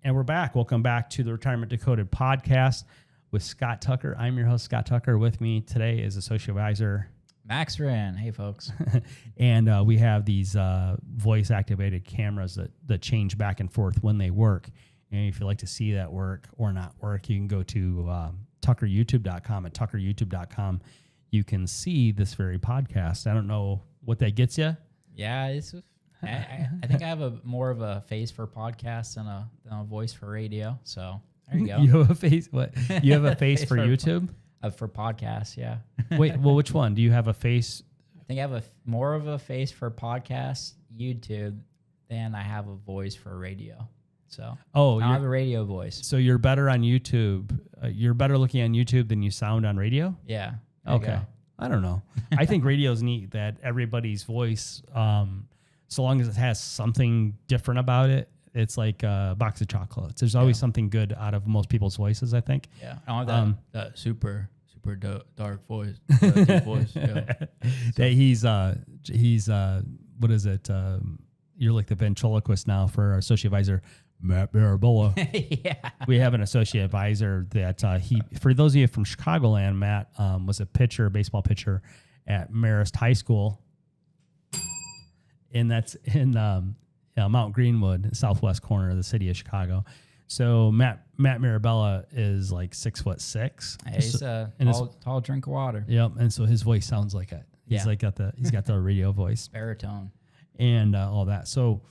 And we're back. Welcome back to the Retirement Decoded podcast with Scott Tucker. I'm your host, Scott Tucker. With me today is Associate Advisor Max Rand. Hey, folks. And we have these voice-activated cameras that change back and forth when they work. And if you'd like to see that work or not work, you can go to tuckeryoutube.com. At tuckeryoutube.com, you can see this very podcast. I don't know what that gets you. Yeah, I think I have more of a face for podcasts than a voice for radio. So there you go. You have a face. What? You have a face for YouTube? For podcasts, yeah. Wait, well, which one? Do you have a face? I think I have more of a face for podcasts, YouTube, than I have a voice for radio. So I have a radio voice. So you're better on YouTube. You're better looking on YouTube than you sound on radio? Yeah. Okay. I don't know. I think radio's neat that everybody's voice, so long as it has something different about it, it's like a box of chocolates. There's always something good out of most people's voices, I think. Yeah. I don't have that super dark voice. Deep voice. Yeah. That he's what is it? You're like the ventriloquist now for our associate advisor, Matt Mirabella. Yeah. We have an associate advisor that for those of you from Chicagoland, Matt was a baseball pitcher at Marist High School. And that's in Mount Greenwood, southwest corner of the city of Chicago. So Matt Mirabella is like 6'6". Hey, he's a tall drink of water. Yep, and so his voice sounds like it. He's got the radio voice, baritone, and all that. So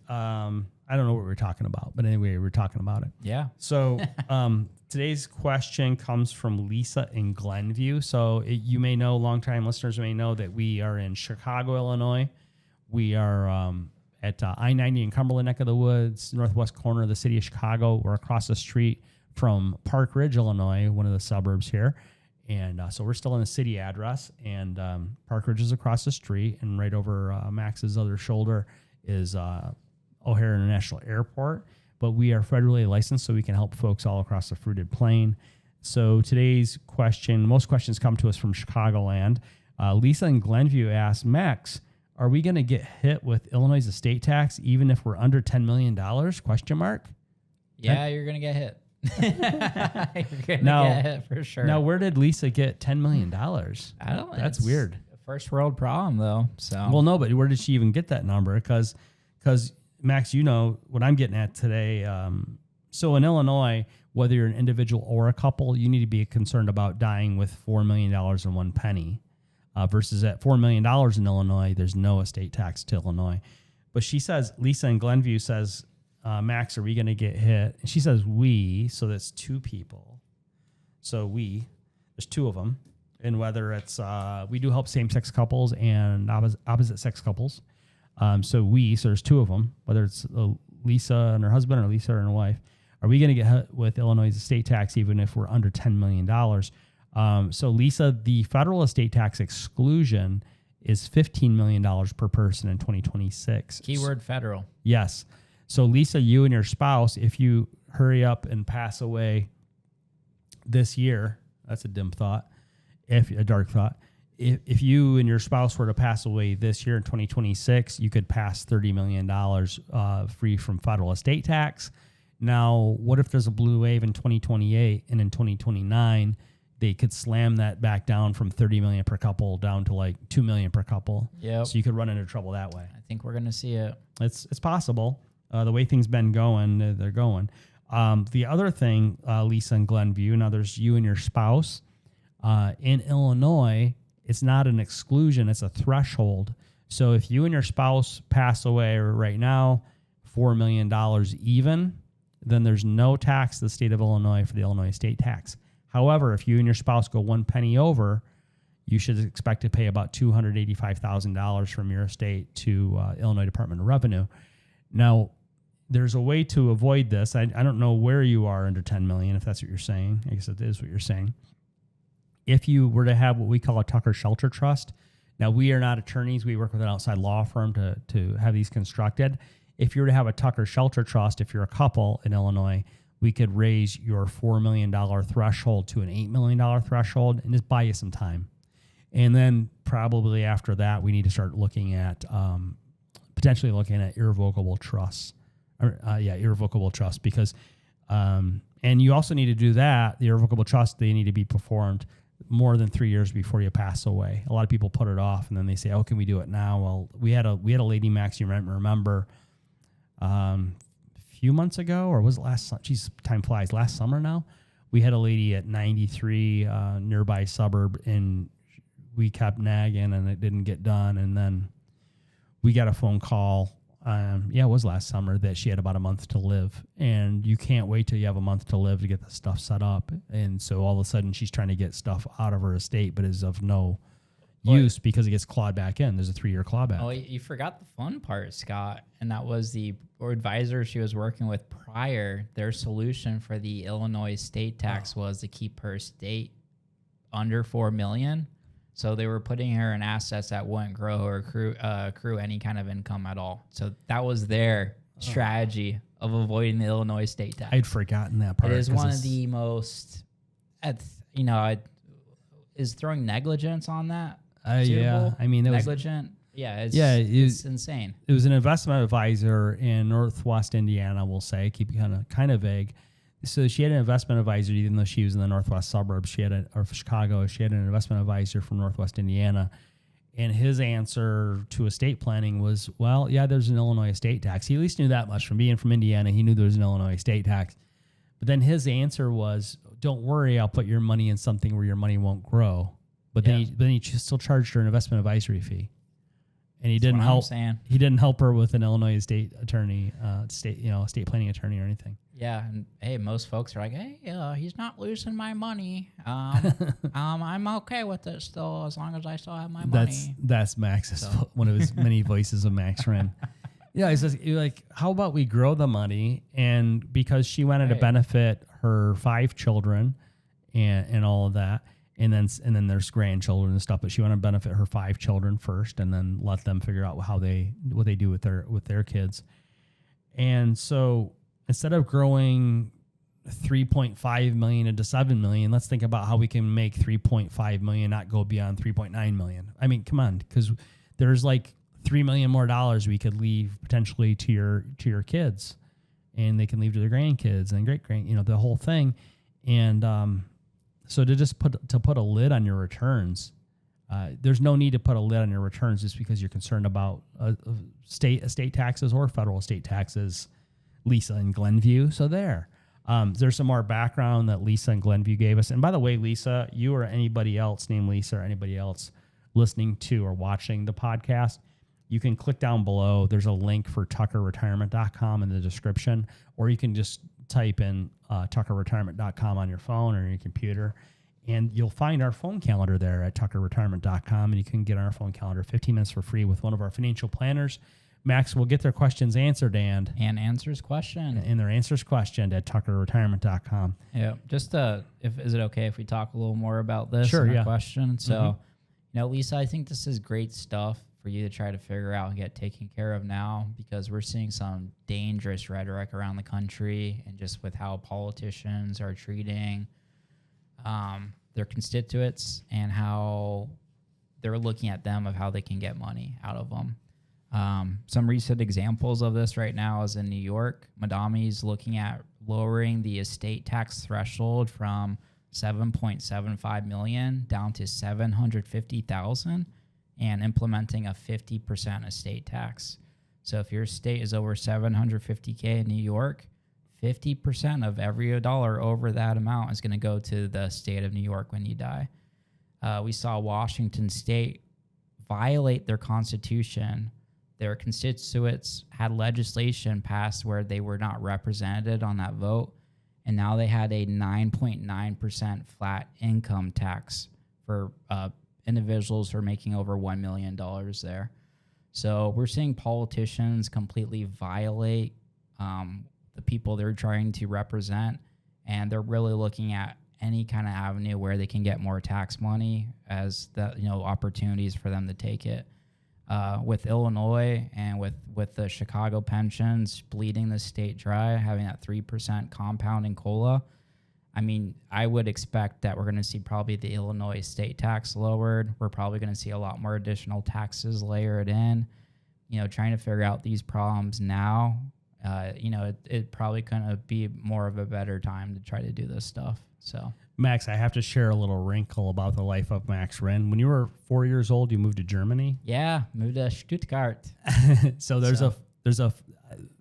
I don't know what we're talking about, but anyway, we're talking about it. Yeah. So today's question comes from Lisa in Glenview. So you may know, longtime listeners may know that we are in Chicago, Illinois. We are at I-90 in Cumberland neck of the woods, northwest corner of the city of Chicago. We're across the street from Park Ridge, Illinois, one of the suburbs here. And so we're still in the city address, and Park Ridge is across the street, and right over Max's other shoulder is O'Hare International Airport. But we are federally licensed, so we can help folks all across the fruited plain. So today's question, most questions come to us from Chicagoland. Lisa in Glenview asked, Max, are we going to get hit with Illinois' estate tax even if we're under $10 million? Question mark. Yeah, you're going to get hit. You're going to get hit for sure. Now, where did Lisa get $10 million? I don't know. That's weird. A first world problem, though. So. Well, no, but where did she even get that number? Because Max, you know what I'm getting at today. So in Illinois, whether you're an individual or a couple, you need to be concerned about dying with $4 million and one penny. Versus at $4 million in Illinois, there's no estate tax to Illinois. But she says, Lisa in Glenview says, Max, are we going to get hit? And she says, we, so that's two people. So there's two of them. And whether it's, we do help same-sex couples and opposite-sex couples. So there's two of them, whether it's Lisa and her husband or Lisa and her wife. Are we going to get hit with Illinois' estate tax even if we're under $10 million? So Lisa, the federal estate tax exclusion is $15 million per person in 2026. Keyword federal. Yes. So Lisa, you and your spouse, if you hurry up and pass away this year, that's a dim thought, a dark thought. If you and your spouse were to pass away this year in 2026, you could pass $30 million free from federal estate tax. Now, what if there's a blue wave in 2028 and in 2029? They could slam that back down from $30 million per couple down to like $2 million per couple. Yeah. So you could run into trouble that way. I think we're going to see it. It's possible. The way things been going, they're going. The other thing, Lisa and Glenview, now there's you and your spouse. In Illinois, it's not an exclusion, it's a threshold. So if you and your spouse pass away right now, $4 million even, then there's no tax to the state of Illinois for the Illinois estate tax. However, if you and your spouse go one penny over, you should expect to pay about $285,000 from your estate to Illinois Department of Revenue. Now, there's a way to avoid this. I don't know where you are under $10 million, if that's what you're saying. I guess it is what you're saying. If you were to have what we call a Tucker Shelter Trust, now we are not attorneys. We work with an outside law firm to have these constructed. If you were to have a Tucker Shelter Trust, if you're a couple in Illinois, we could raise your $4 million threshold to an $8 million threshold and just buy you some time. And then probably after that, we need to start looking at potentially looking at irrevocable trusts irrevocable trust, because, and you also need to do that. The irrevocable trust, they need to be performed more than 3 years before you pass away. A lot of people put it off, and then they say, "Oh, can we do it now?" Well, we had a lady, Max, you remember, a few months ago, or was it last? Geez, time flies. Last summer now, we had a lady at 93, nearby suburb, and we kept nagging, and it didn't get done, and then we got a phone call. It was last summer, that she had about a month to live, and you can't wait till you have a month to live to get the stuff set up. And so all of a sudden she's trying to get stuff out of her estate, but is of no use because it gets clawed back in. There's a 3-year clawback. Oh, you forgot the fun part, Scott, and that was the advisor she was working with prior. Their solution for the Illinois state tax was to keep her estate under $4 million. So they were putting her in assets that wouldn't grow or accrue any kind of income at all. So that was their strategy of avoiding the Illinois state tax. I'd forgotten that part. It is one of the most, is throwing negligence on that? Yeah, I mean, negligent. It's insane. It was an investment advisor in Northwest Indiana, we'll say, keep it kind of vague. So she had an investment advisor, even though she was in the Northwest suburbs. Or Chicago. She had an investment advisor from Northwest Indiana, and his answer to estate planning was, "Well, yeah, there's an Illinois estate tax." He at least knew that much from being from Indiana. He knew there was an Illinois estate tax, but then his answer was, "Don't worry, I'll put your money in something where your money won't grow." But then he still charged her an investment advisory fee. And he didn't help. He didn't help her with an Illinois estate attorney, estate planning attorney or anything. Yeah, and hey, most folks are like, "Hey, he's not losing my money. I'm okay with it still, as long as I still have my money." That's Max's one of his many voices of Max Wren. Yeah, he says, like, how about we grow the money? And because she wanted to benefit her 5 children and all of that. And then there's grandchildren and stuff, but she wanted to benefit her 5 children first, and then let them figure out what they do with their kids. And so instead of growing 3.5 million into 7 million, let's think about how we can make 3.5 million not go beyond 3.9 million. I mean, come on, because there's like $3 million more we could leave potentially to your kids, and they can leave to their grandkids and great the whole thing. And so to just put a lid on your returns, there's no need to put a lid on your returns just because you're concerned about state estate taxes or federal estate taxes, Lisa in Glenview. So there's some more background that Lisa in Glenview gave us. And by the way, Lisa, you or anybody else named Lisa or anybody else listening to or watching the podcast, you can click down below. There's a link for tuckerretirement.com in the description, or you can just type in tuckerretirement.com on your phone or your computer, and you'll find our phone calendar there at tuckerretirement.com, and you can get on our phone calendar 15 minutes for free with one of our financial planners. Max will get their questions answered and answers questioned at tuckerretirement.com. Yeah, just is it okay if we talk a little more about this? Sure, yeah. Question. So, Lisa, I think this is great stuff for you to try to figure out and get taken care of now, because we're seeing some dangerous rhetoric around the country, and just with how politicians are treating their constituents and how they're looking at them of how they can get money out of them. Some recent examples of this right now is in New York. Madami's looking at lowering the estate tax threshold from $7.75 million down to $750,000 and implementing a 50% estate tax. So if your estate is over $750K in New York, 50% of every dollar over that amount is going to go to the state of New York when you die. We saw Washington State violate their constitution. Their constituents had legislation passed where they were not represented on that vote, and now they had a 9.9% flat income tax for individuals who are making over $1 million there. So we're seeing politicians completely violate the people they're trying to represent, and they're really looking at any kind of avenue where they can get more tax money as the opportunities for them to take it. With Illinois and with the Chicago pensions bleeding the state dry, having that 3% compounding COLA, I mean, I would expect that we're going to see probably the Illinois state tax lowered. We're probably going to see a lot more additional taxes layered in. Trying to figure out these problems now it probably couldn't be more of a better time to try to do this stuff. So, Max, I have to share a little wrinkle about the life of Max Wren. When you were 4 years old, you moved to Germany. yeah, moved to Stuttgart. So there's a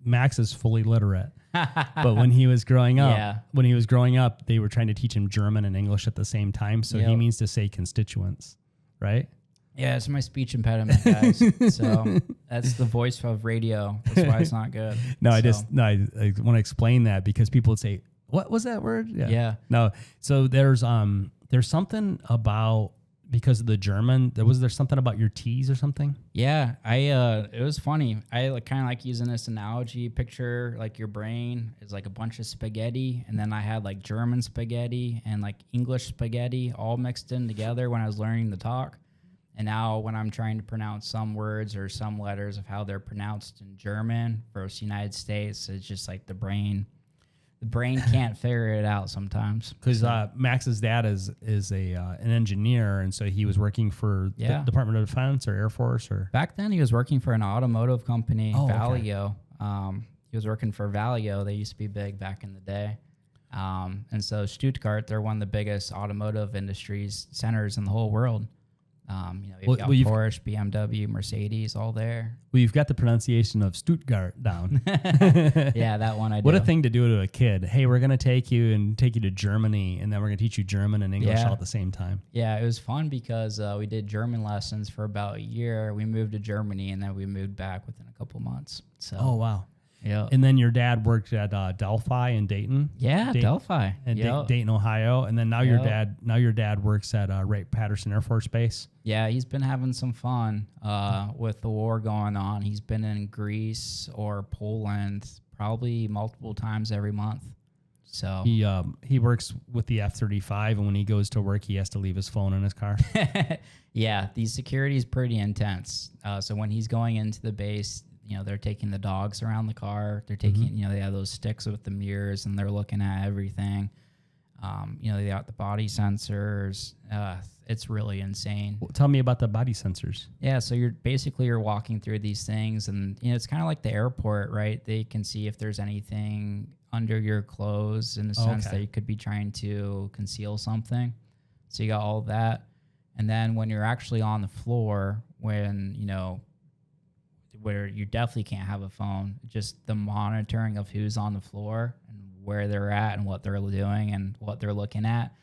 Max is fully literate. But when he was growing up, they were trying to teach him German and English at the same time. So he means to say constituents, right? Yeah, it's my speech impediment, guys. So that's the voice of radio. That's why it's not good. I want to explain that because people would say, "What was that word?" Yeah. No. So there's something about, because of the German, there something about your T's or something? Yeah, it was funny. I kind of like using this analogy. Picture like your brain is like a bunch of spaghetti, and then I had like German spaghetti and like English spaghetti all mixed in together when I was learning to talk. And now when I'm trying to pronounce some words or some letters of how they're pronounced in German versus United States, it's just like the brain can't figure it out sometimes. Because Max's dad is an engineer, and so he was working for the Department of Defense or Air Force or. Back then, he was working for an automotive company, Valio. Okay. He was working for Valio. They used to be big back in the day. And so Stuttgart, they're one of the biggest automotive industries centers in the whole world. You've got Porsche, BMW, Mercedes, all there. Well, you've got the pronunciation of Stuttgart down. Yeah, that one I do. What a thing to do to a kid. Hey, we're going to take you to Germany, and then we're going to teach you German and English all at the same time. Yeah, it was fun because we did German lessons for about a year. We moved to Germany, and then we moved back within a couple months. So. Oh, wow. Yeah. And then your dad worked at Delphi in Dayton. Yeah, Delphi. And Dayton, Ohio. And then now your dad works at Wright-Patterson Air Force Base. Yeah, he's been having some fun with the war going on. He's been in Greece or Poland probably multiple times every month. So he works with the F-35, and when he goes to work, he has to leave his phone in his car. Yeah, the security is pretty intense. So when he's going into the base, they're taking the dogs around the car. They're taking, they have those sticks with the mirrors, and they're looking at everything. They got the body sensors. It's really insane. Well, tell me about the body sensors. Yeah, so you're walking through these things, and it's kind of like the airport, right? They can see if there's anything under your clothes in the sense that you could be trying to conceal something. So you got all that. And then when you're actually on the floor, where you definitely can't have a phone, just the monitoring of who's on the floor and where they're at and what they're doing and what they're looking at.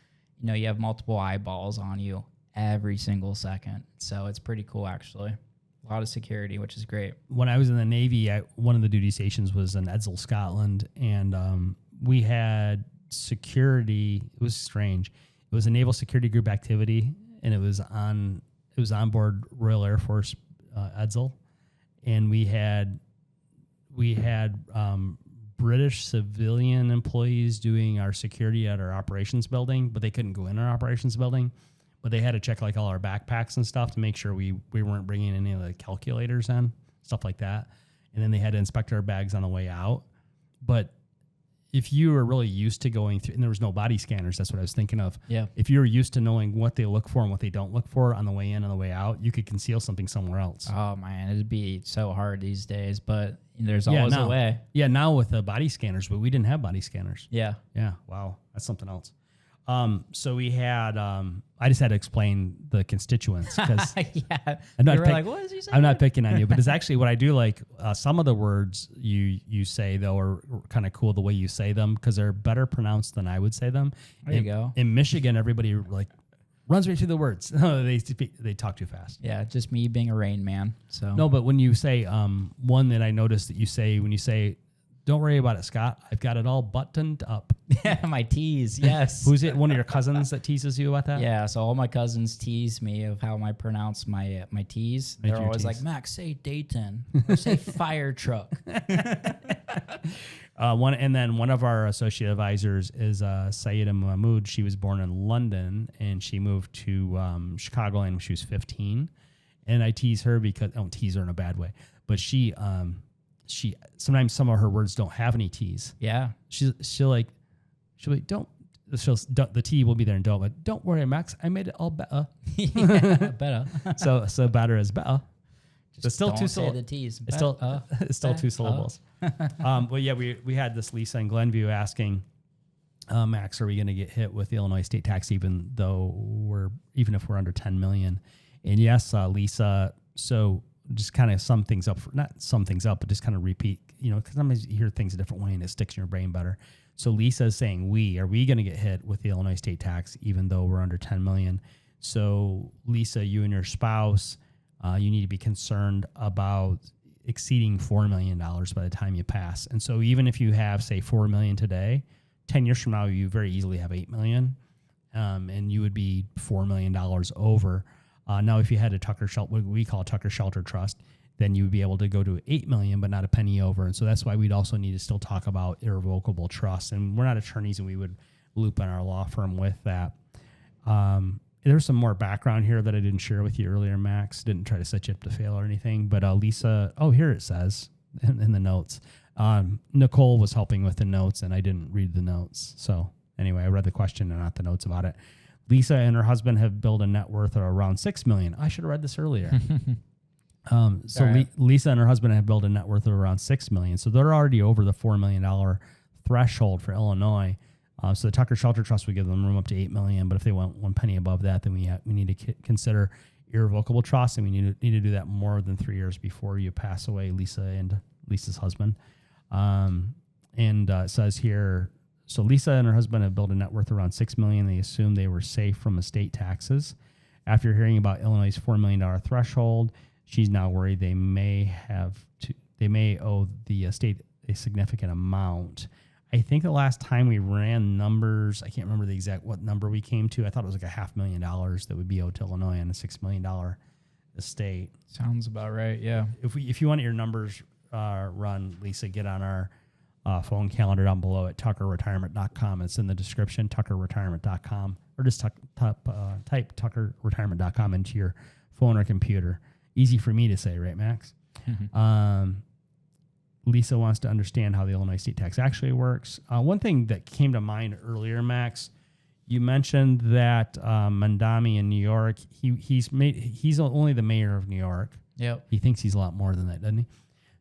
You have multiple eyeballs on you every single second. So it's pretty cool, actually. A lot of security, which is great. When I was in the Navy, one of the duty stations was in Edzell, Scotland, and we had security. It was strange. It was a naval security group activity, and it was on board Royal Air Force Edzell. And we had British civilian employees doing our security at our operations building, but they couldn't go in our operations building. But they had to check like all our backpacks and stuff to make sure we weren't bringing any of the calculators in, stuff like that. And then they had to inspect our bags on the way out. But if you were really used to going through, and there was no body scanners, that's what I was thinking of. Yeah. If you're used to knowing what they look for and what they don't look for on the way in and the way out, you could conceal something somewhere else. Oh man, it'd be so hard these days, but there's always a way. Yeah, now with the body scanners, but we didn't have body scanners. Yeah. Yeah. Wow. That's something else. So we had, I just had to explain the constituents because yeah. I'm not like, what is he saying? I'm not picking on you, but it's actually what I do like. Some of the words you say though are kind of cool the way you say them because they're better pronounced than I would say them. There you go. In Michigan, everybody like runs right through the words. They talk too fast. Yeah, just me being a Rain Man. So no, but when you say one that I noticed that you say when you say, "Don't worry about it, Scott. I've got it all buttoned up." Yeah, my tease. Yes. Who's it? One of your cousins that teases you about that? Yeah. So all my cousins tease me of how I pronounce my tease. They're always like, "Max, say Dayton or say fire truck." One of our associate advisors is Sayyida Mahmood. She was born in London and she moved to Chicago when she was 15. And I tease her because I don't tease her in a bad way, but she sometimes some of her words don't have any T's. Yeah. She'll like don't. The T will be there and don't. But don't worry, Max. I made it all better. Yeah, better. so better is better. Just It's still don't two say syllables. the T's. It's still it's still two syllables. Well, yeah, we had this Lisa in Glenview asking, Max, are we going to get hit with the Illinois state tax even if we're under 10 million? And yes, Lisa. So just kind of sum things up, but just kind of repeat, because sometimes you hear things a different way and it sticks in your brain better. So Lisa is saying, are we going to get hit with the Illinois state tax even though we're under 10 million? So Lisa, you and your spouse, you need to be concerned about exceeding $4 million by the time you pass. And so even if you have, say, $4 million today, 10 years from now, you very easily have $8 million, and you would be $4 million over. Now, if you had what we call a Tucker Shelter Trust, then you would be able to go to $8 million, but not a penny over. And so that's why we'd also need to still talk about irrevocable trust. And we're not attorneys, and we would loop in our law firm with that. There's some more background here that I didn't share with you earlier, Max. Didn't try to set you up to fail or anything. But Lisa, here it says in the notes. Nicole was helping with the notes, and I didn't read the notes. So anyway, I read the question and not the notes about it. Lisa and her husband have built a net worth of around $6 million. I should have read this earlier. Right. Lisa and her husband have built a net worth of around $6 million. So they're already over the $4 million threshold for Illinois. So the Tucker Shelter Trust would give them room up to $8 million. But if they want one penny above that, then we need to consider irrevocable trust, and we need to do that more than 3 years before you pass away, Lisa and Lisa's husband. It says here, so Lisa and her husband have built a net worth around $6 million. They assumed they were safe from estate taxes. After hearing about Illinois' $4 million threshold, she's now worried they may owe the estate a significant amount. I think the last time we ran numbers, I can't remember the exact what number we came to. I thought it was like $500,000 that would be owed to Illinois on a $6 million estate. Sounds about right. Yeah. If you want your numbers run, Lisa, get on our phone calendar down below at tuckerretirement.com. It's in the description, tuckerretirement.com, or just type tuckerretirement.com into your phone or computer. Easy for me to say, right, Max? Lisa wants to understand how the Illinois state tax actually works. One thing that came to mind earlier, Max, you mentioned that Mandami in New York, he's only the mayor of New York. Yep. He thinks he's a lot more than that, doesn't he?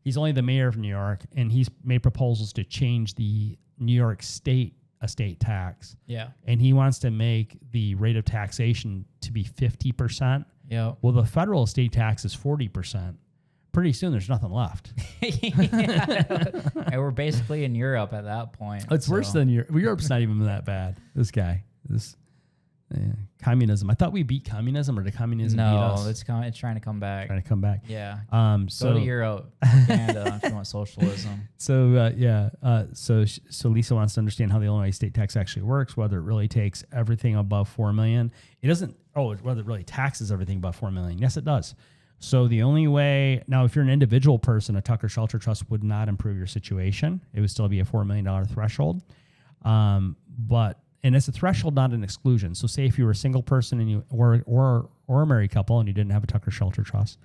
He's only the mayor of New York, and he's made proposals to change the New York state estate tax. Yeah. And he wants to make the rate of taxation to be 50%. Yeah. Well, the federal estate tax is 40%. Pretty soon, there's nothing left. And we're basically in Europe at that point. It's worse than Europe. Europe's not even that bad. This communism. I thought we beat communism, or did communism beat us? No, it's trying to come back. Trying to come back. Yeah. So go to Europe, Canada, if you want socialism. So So Lisa wants to understand how the Illinois state tax actually works. Whether it really takes everything above $4 million. It doesn't. Whether it really taxes everything above $4 million. Yes, it does. So the only way now, if you're an individual person, a Tucker Shelter Trust would not improve your situation. It would still be a $4 million threshold. And it's a threshold, not an exclusion. So say if you were a single person and you or a married couple and you didn't have a Tucker Shelter Trust,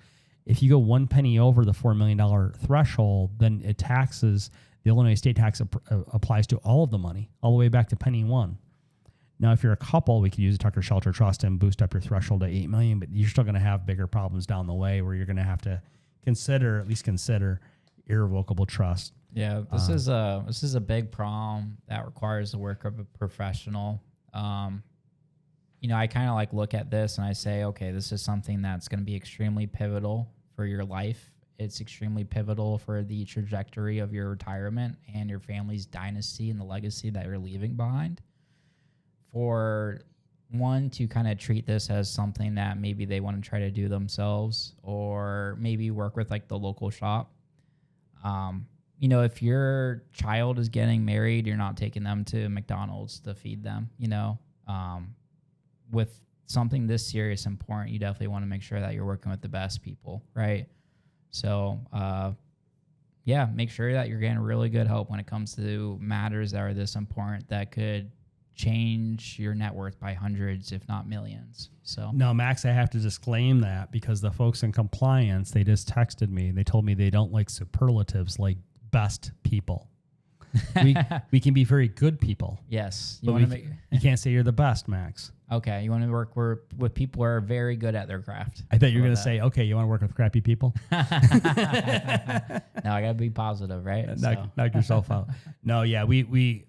if you go one penny over the $4 million threshold, then it taxes, the Illinois state tax applies to all of the money, all the way back to penny one. Now, if you're a couple, we could use a Tucker Shelter Trust and boost up your threshold to $8 million, but you're still going to have bigger problems down the way where you're going to have to consider irrevocable trust. Yeah, this is a big problem that requires the work of a professional. I kind of look at this and I say, okay, this is something that's going to be extremely pivotal for your life. It's extremely pivotal for the trajectory of your retirement and your family's dynasty and the legacy that you're leaving behind. For one to kind of treat this as something that maybe they want to try to do themselves, or maybe work with the local shop. If your child is getting married, you're not taking them to McDonald's to feed them, with something this serious and important, you definitely want to make sure that you're working with the best people, right? So, make sure that you're getting really good help when it comes to matters that are this important that could change your net worth by hundreds, if not millions. So now, Max, I have to disclaim that because the folks in compliance, they just texted me. They told me they don't like superlatives like best people. We can be very good people. Yes. But you can't say you're the best, Max. Okay. You want to work with people who are very good at their craft. I thought you were going to say, okay, you want to work with crappy people? No, I got to be positive, right? Knock yourself out. No, yeah, we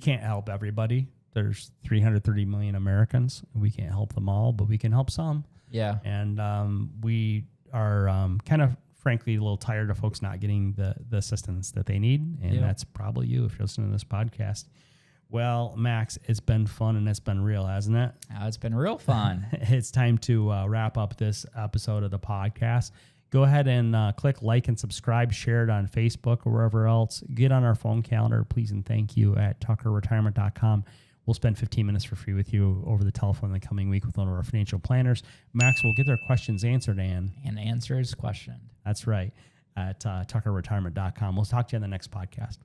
can't help everybody. There's 330 million Americans. We can't help them all, but we can help some. Yeah. And we are kind of, frankly, a little tired of folks not getting the assistance that they need. And that's probably you if you're listening to this podcast. Well, Max, it's been fun and it's been real, hasn't it? It's been real fun. It's time to wrap up this episode of the podcast. Go ahead and click like and subscribe, share it on Facebook or wherever else. Get on our phone calendar, please and thank you, at tuckerretirement.com. We'll spend 15 minutes for free with you over the telephone in the coming week with one of our financial planners. Max will get their questions answered, Ann. And answers questioned. That's right, at tuckerretirement.com. We'll talk to you on the next podcast.